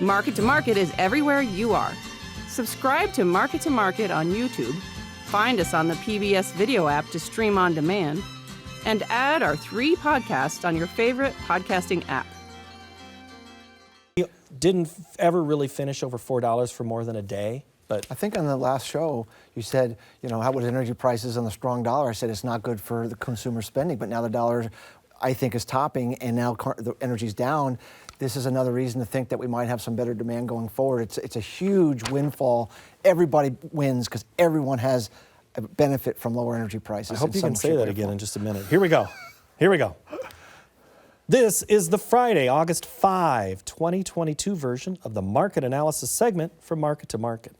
Market to Market is everywhere you are. Subscribe to Market on YouTube, find us on the PBS video app to stream on demand, and add our 3 podcasts on your favorite podcasting app. You didn't ever really finish over $4 for more than a day, but I think on the last show you said, how was energy prices and the strong dollar? I said it's not good for the consumer spending, but now the dollar, I think, is topping, and now the energy's down. This is another reason to think that we might have some better demand going forward. It's a huge windfall. Everybody wins because everyone has a benefit from lower energy prices. I hope you can say that again in just a minute. Here we go. This is the Friday, August 5, 2022 version of the Market Analysis segment from Market to Market.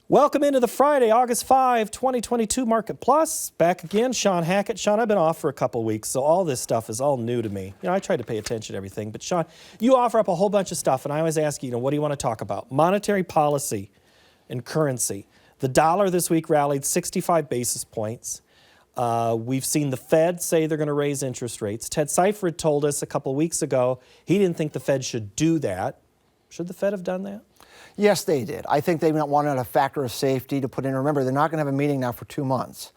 Welcome into the Friday, August 5, 2022 Market Plus. Back again, Shawn Hackett. Shawn, I've been off for a couple weeks, so all this stuff is all new to me. I try to pay attention to everything, but Shawn, you offer up a whole bunch of stuff, and I always ask you, what do you want to talk about? Monetary policy and currency. The dollar this week rallied 65 basis points. We've seen the Fed say they're going to raise interest rates. Ted Seifert told us a couple weeks ago he didn't think the Fed should do that. Should the Fed have done that? Yes, they did. I think they wanted a factor of safety to put in. Remember, they're not going to have a meeting now for 2 months.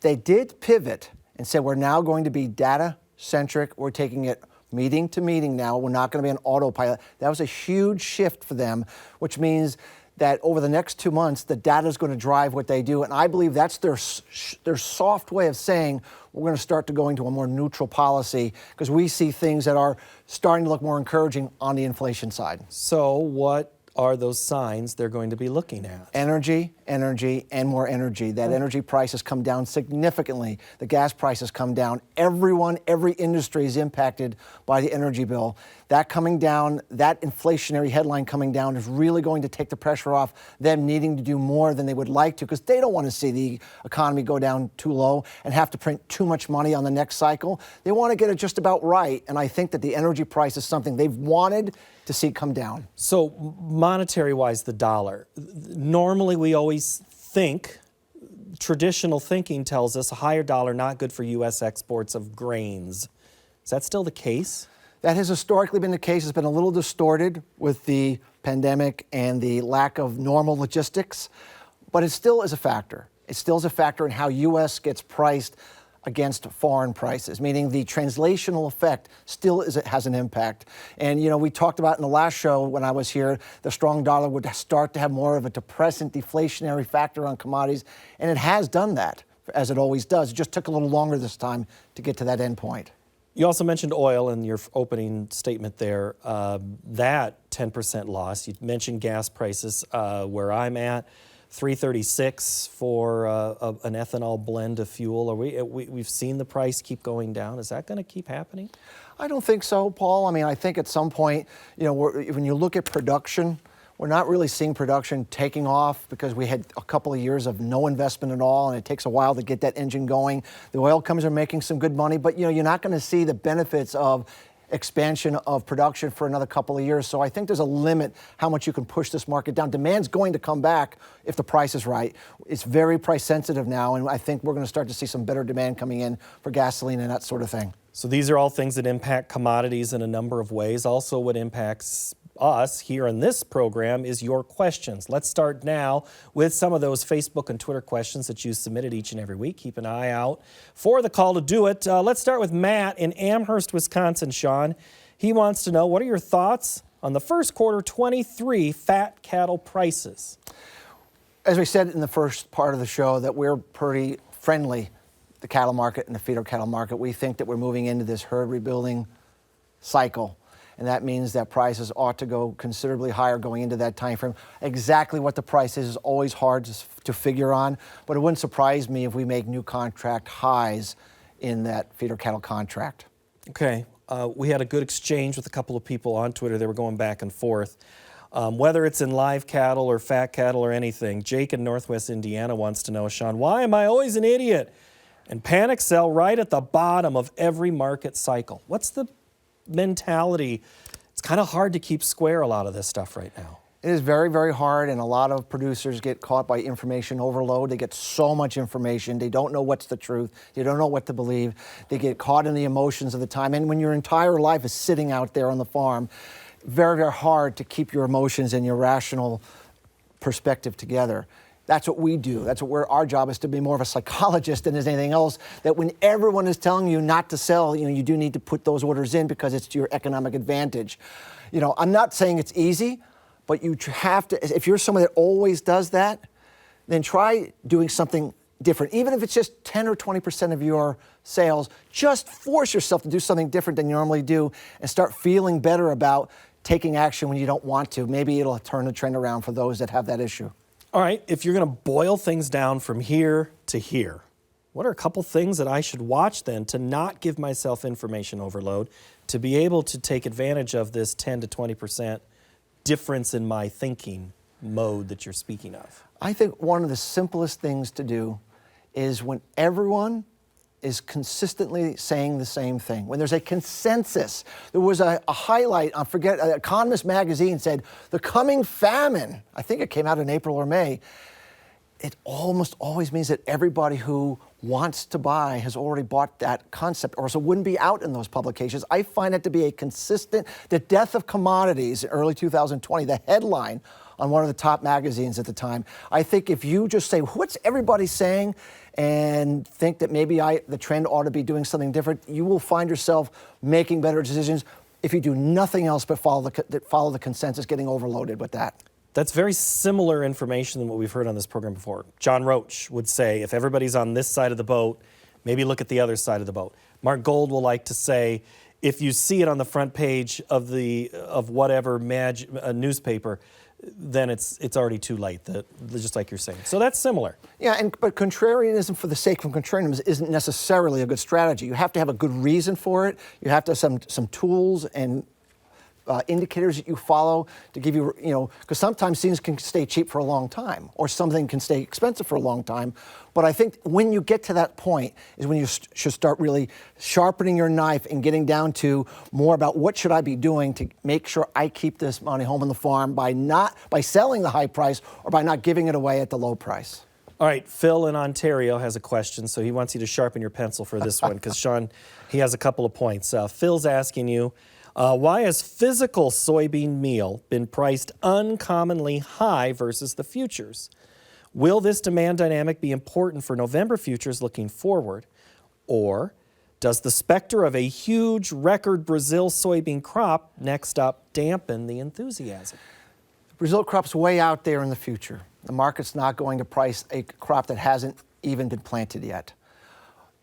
They did pivot and said we're now going to be data-centric. We're taking it meeting to meeting now. We're not going to be on autopilot. That was a huge shift for them, which means that over the next 2 months, the data is going to drive what they do. And I believe that's their soft way of saying we're going to start to go into a more neutral policy because we see things that are starting to look more encouraging on the inflation side. So what are those signs they're going to be looking at? Energy, and more energy. That energy prices come down significantly. The gas prices come down. Every industry is impacted by the energy bill. That coming down, that inflationary headline coming down is really going to take the pressure off them needing to do more than they would like to because they don't want to see the economy go down too low and have to print too much money on the next cycle. They want to get it just about right, and I think that the energy price is something they've wanted to see come down. So monetary-wise, the dollar. Normally we always think, traditional thinking tells us a higher dollar not good for U.S. exports of grains. Is that still the case? That has historically been the case. It's been a little distorted with the pandemic and the lack of normal logistics, but it still is a factor. It still is a factor in how U.S. gets priced against foreign prices, meaning the translational effect still has an impact. And, we talked about in the last show when I was here, the strong dollar would start to have more of a depressant deflationary factor on commodities, and it has done that, as it always does. It just took a little longer this time to get to that end point. You also mentioned oil in your opening statement there. That 10% loss. You mentioned gas prices. Where I'm at, $3.36 for an ethanol blend of fuel. We've seen the price keep going down. Is that going to keep happening? I don't think so, Paul. I think at some point, when you look at production, we're not really seeing production taking off because we had a couple of years of no investment at all, and it takes a while to get that engine going. The oil companies are making some good money, but you're not going to see the benefits of expansion of production for another couple of years. So I think there's a limit how much you can push this market down. Demand's going to come back if the price is right. It's very price sensitive now, and I think we're going to start to see some better demand coming in for gasoline and that sort of thing. So these are all things that impact commodities in a number of ways. Also, what impacts us here on this program is your questions. Let's start now with some of those Facebook and Twitter questions that you submitted each and every week. Keep an eye out for the call to do it. Let's start with Matt in Amherst, Wisconsin, Shawn. He wants to know, what are your thoughts on the first quarter 23 fat cattle prices? As we said in the first part of the show, that we're pretty friendly, the cattle market and the feeder cattle market. We think that we're moving into this herd rebuilding cycle. And that means that prices ought to go considerably higher going into that time frame. Exactly what the price is always hard to figure on, but it wouldn't surprise me if we make new contract highs in that feeder cattle contract. Okay. We had a good exchange with a couple of people on Twitter. They were going back and forth. Whether it's in live cattle or fat cattle or anything, Jake in Northwest Indiana wants to know, Shawn, why am I always an idiot and panic sell right at the bottom of every market cycle? What's the mentality? It's kind of hard to keep square a lot of this stuff right now. It is very, very hard, and a lot of producers get caught by information overload. They get so much information. They don't know what's the truth. They don't know what to believe. They get caught in the emotions of the time. And when your entire life is sitting out there on the farm, very, very hard to keep your emotions and your rational perspective together. That's what we do. That's what our job is, to be more of a psychologist than as anything else. That when everyone is telling you not to sell, you do need to put those orders in because it's to your economic advantage. I'm not saying it's easy, but you have to. If you're someone that always does that, then try doing something different. Even if it's just 10 or 20% of your sales, just force yourself to do something different than you normally do and start feeling better about taking action when you don't want to. Maybe it'll turn the trend around for those that have that issue. All right, if you're going to boil things down from here to here, what are a couple things that I should watch then to not give myself information overload, to be able to take advantage of this 10 to 20% difference in my thinking mode that you're speaking of? I think one of the simplest things to do is when everyone is consistently saying the same thing, when there's a consensus. There was a highlight, Economist magazine said, the coming famine, I think it came out in April or May, it almost always means that everybody who wants to buy has already bought that concept, or else it wouldn't be out in those publications. I find it to be a consistent, the death of commodities in early 2020, the headline on one of the top magazines at the time. I think if you just say, what's everybody saying, and think that maybe the trend ought to be doing something different, you will find yourself making better decisions if you do nothing else but follow the consensus, getting overloaded with that. That's very similar information than what we've heard on this program before. John Roach would say, if everybody's on this side of the boat, maybe look at the other side of the boat. Mark Gold will like to say, if you see it on the front page of whatever newspaper, then it's already too late, just like you're saying. So that's similar. Yeah, but contrarianism for the sake of contrarianism isn't necessarily a good strategy. You have to have a good reason for it. You have to have some tools and indicators that you follow to give you, because sometimes things can stay cheap for a long time, or something can stay expensive for a long time. But I think when you get to that point is when you should start really sharpening your knife and getting down to more about what should I be doing to make sure I keep this money home on the farm by selling the high price or by not giving it away at the low price. All right, Phil in Ontario has a question, so he wants you to sharpen your pencil for this one, because Shawn, he has a couple of points. Phil's asking you, why has physical soybean meal been priced uncommonly high versus the futures? Will this demand dynamic be important for November futures looking forward? Or does the specter of a huge record Brazil soybean crop next up dampen the enthusiasm? The Brazil crop's way out there in the future. The market's not going to price a crop that hasn't even been planted yet.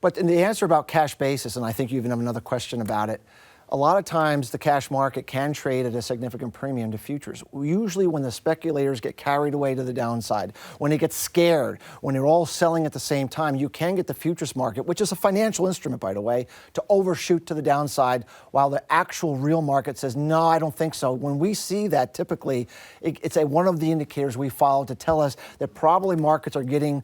But in the answer about cash basis, and I think you even have another question about it, a lot of times the cash market can trade at a significant premium to futures. Usually when the speculators get carried away to the downside, when they get scared, when they're all selling at the same time, you can get the futures market, which is a financial instrument, by the way, to overshoot to the downside while the actual real market says, no, I don't think so. When we see that, typically, it's one of the indicators we follow to tell us that probably markets are getting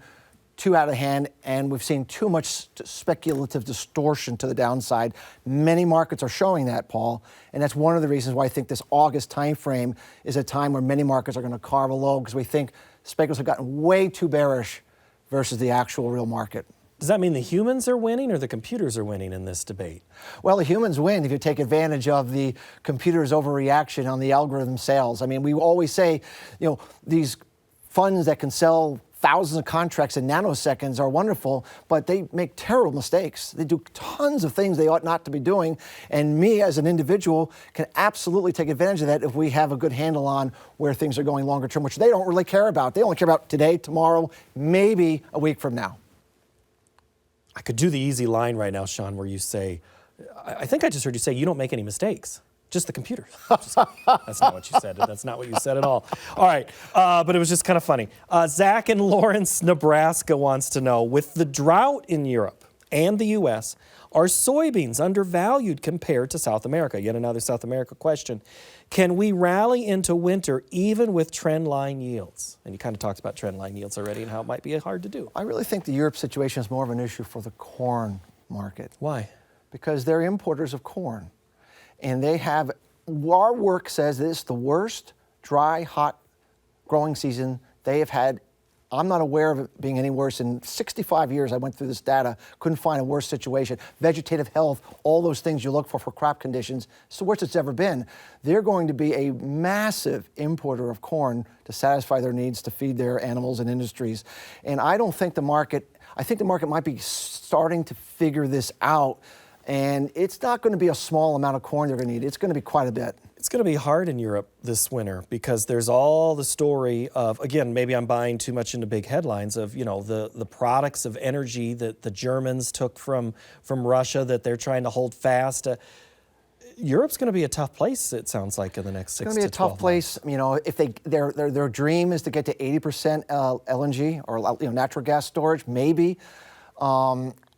too out of hand, and we've seen too much speculative distortion to the downside. Many markets are showing that, Paul, and that's one of the reasons why I think this August timeframe is a time where many markets are going to carve a low, because we think speculators have gotten way too bearish versus the actual real market. Does that mean the humans are winning or the computers are winning in this debate? Well, the humans win if you take advantage of the computer's overreaction on the algorithm sales. I mean, we always say, these funds that can sell thousands of contracts in nanoseconds are wonderful, but they make terrible mistakes. They do tons of things they ought not to be doing. And me as an individual can absolutely take advantage of that if we have a good handle on where things are going longer term, which they don't really care about. They only care about today, tomorrow, maybe a week from now. I could do the easy line right now, Shawn, where you say, I think I just heard you say you don't make any mistakes. Just the computers. That's not what you said. That's not what you said at all. All right, but it was just kind of funny. Zach in Lawrence, Nebraska wants to know, with the drought in Europe and the U.S., are soybeans undervalued compared to South America? Yet another South America question. Can we rally into winter even with trend line yields? And you kind of talked about trend line yields already and how it might be hard to do. I really think the Europe situation is more of an issue for the corn market. Why? Because they're importers of corn. And our work says this is the worst dry, hot growing season they have had I'm not aware of it being any worse. In 65 years, I went through this data, couldn't find a worse situation. Vegetative health, all those things you look for crop conditions, it's the worst it's ever been. They're going to be a massive importer of corn to satisfy their needs to feed their animals and industries. And I don't think I think the market might be starting to figure this out. And it's not going to be a small amount of corn they're going to need. It's going to be quite a bit. It's going to be hard in Europe this winter because there's all the story of, again, maybe I'm buying too much into big headlines of, the products of energy that the Germans took from Russia that they're trying to hold fast. Europe's going to be a tough place, it sounds like, in the next 6 to 12 months. It's going to be a tough place. If their dream is to get to 80% LNG or natural gas storage, maybe.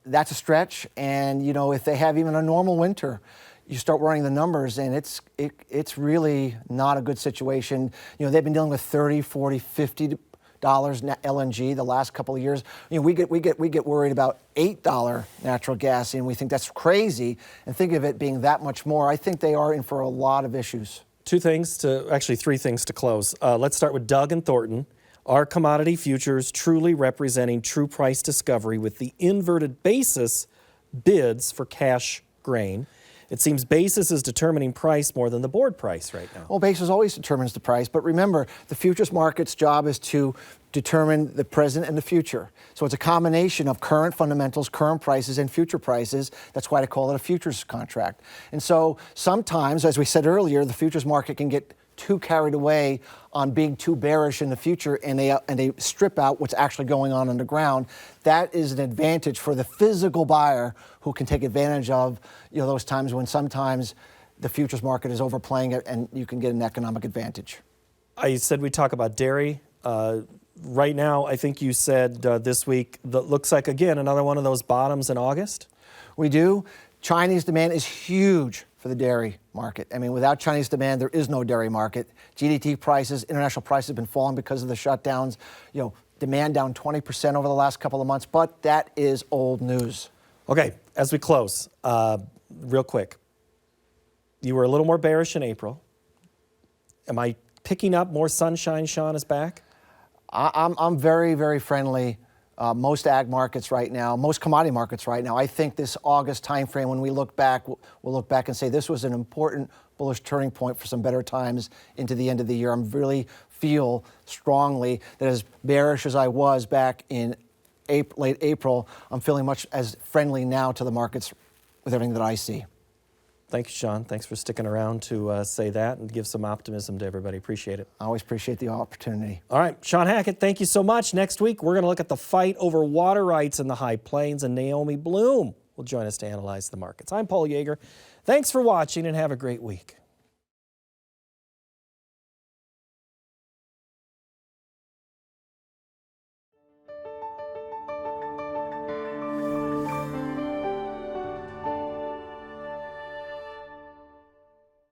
That's a stretch. And, if they have even a normal winter, you start running the numbers, and it's really not a good situation. They've been dealing with $30, $40, $50 LNG the last couple of years. We get worried about $8 natural gas, and we think that's crazy. And think of it being that much more. I think they are in for a lot of issues. Three things to close. Let's start with Doug and Thornton. Are commodity futures truly representing true price discovery with the inverted basis bids for cash grain? It seems basis is determining price more than the board price right now. Well, basis always determines the price, but remember, the futures market's job is to determine the present and the future. So it's a combination of current fundamentals, current prices, and future prices. That's why they call it a futures contract. And so sometimes, as we said earlier, the futures market can get too carried away on being too bearish in the future, and they strip out what's actually going on the ground. That is an advantage for the physical buyer who can take advantage of those times when sometimes the futures market is overplaying it, and you can get an economic advantage. I said we talk about dairy. Right now, I think you said this week that looks like, again, another one of those bottoms in August. We do. Chinese demand is huge for the dairy market. I mean, without Chinese demand, there is no dairy market. GDT prices, international prices have been falling because of the shutdowns. Demand down 20% over the last couple of months, but that is old news. Okay, as we close, real quick, you were a little more bearish in April. Am I picking up more sunshine? Shawn is back? I'm very, very friendly. Most ag markets right now, most commodity markets right now. I think this August timeframe, when we look back, we'll look back and say this was an important bullish turning point for some better times into the end of the year. I really feel strongly that as bearish as I was back in late April, I'm feeling much as friendly now to the markets with everything that I see. Thank you, Shawn. Thanks for sticking around to say that and give some optimism to everybody. Appreciate it. I always appreciate the opportunity. All right, Shawn Hackett, thank you so much. Next week, we're going to look at the fight over water rights in the High Plains, and Naomi Bloom will join us to analyze the markets. I'm Paul Yeager. Thanks for watching, and have a great week.